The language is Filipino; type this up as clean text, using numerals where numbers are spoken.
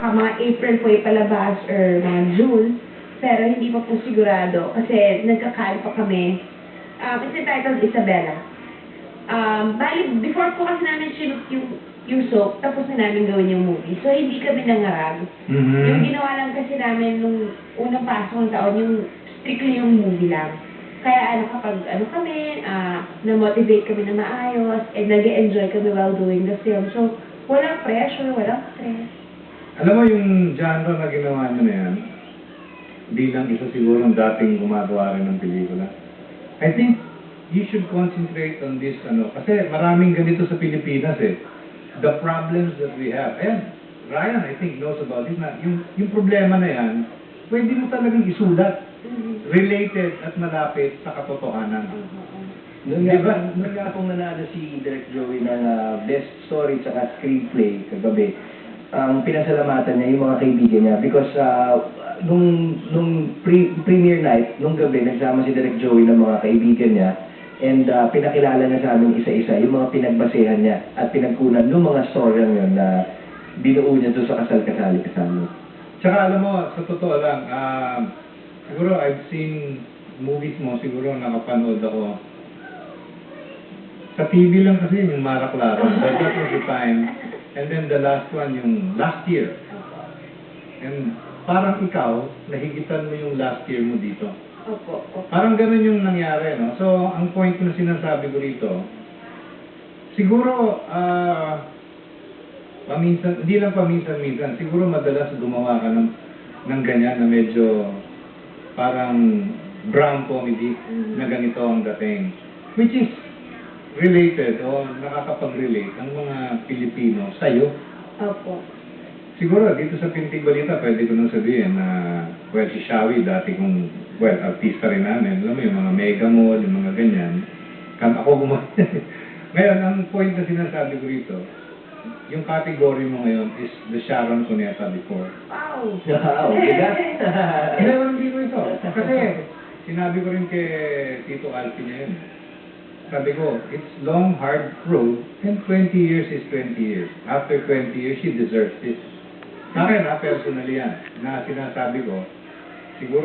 baka mga April po ipalabas or mga June, pero hindi pa po sigurado kasi nagkakaano pa kami. It's entitled Isabella. Bali, before po kasi namin shoot yung soap, tapos na namin gawin yung movie. So, hindi kami nangarag. Yung ginawa lang kasi namin nung unang pasok ng taon, yung strictly yung movie lang. Kaya kapag kami, na-motivate kami na maayos, and nag-enjoy kami while doing the film. So, walang pressure, walang stress. Alam mo yung genre na ginawa nyo na yan, bilang isa siguro dating gumagawa rin ng pelikula. I think you should concentrate on this, kasi maraming ganito sa Pilipinas eh. The problems that we have. Ayan, Ryan, I think, knows about this na yung problema na yan, pwede mo talagang isulat. Related at malapit sa katotohanan. Nung nga pong nanalo si Direk Joey ng Best Story at Screenplay kagabi, ang pinasalamatan niya yung mga kaibigan niya because nung premiere night, nung gabi, nagsama si Direk Joey ng mga kaibigan niya and pinakilala niya sa amin isa-isa yung mga pinagbasehan niya at pinagkunan ng mga storyang yun na binuo niya doon sa kasal-kasali-kasali. Tsaka alam mo, sa totoo lang, siguro I've seen movies mo, siguro nakapanood ako. Sa TV lang kasi yung Mara Clara, so that was the time. And then the last one, yung last year. And parang ikaw, nahigitan mo yung last year mo dito. Opo. Parang ganun yung nangyari, no? So, ang point na sinasabi ko rito, siguro, hindi lang paminsan-minsan, siguro madalas gumawa ka ng ganyan na medyo parang brown comedy na ganito ang dating. Which is related o nakakapag-relate ang mga Pilipino sa'yo. Opo. Siguro dito sa Pintig Balita, pwede ko nang sabihin na, si Shawi, dati kong, artista rin namin. Alam mo yung mga mega mall, yung mga ganyan. Ako gumawa. Ngayon, ang point na sinasabi ko rito, yung category mo ngayon is the Sharon Cuneta before. Wow! Wow, diba? Hindi, walang biro ito. Kasi, sinabi ko rin kay Tito Alfie niya yun. Sabi ko, it's long, hard road, and 20 years is 20 years. After 20 years, she deserves this. Sa akin, personally yan, na sinasabi ko, siguro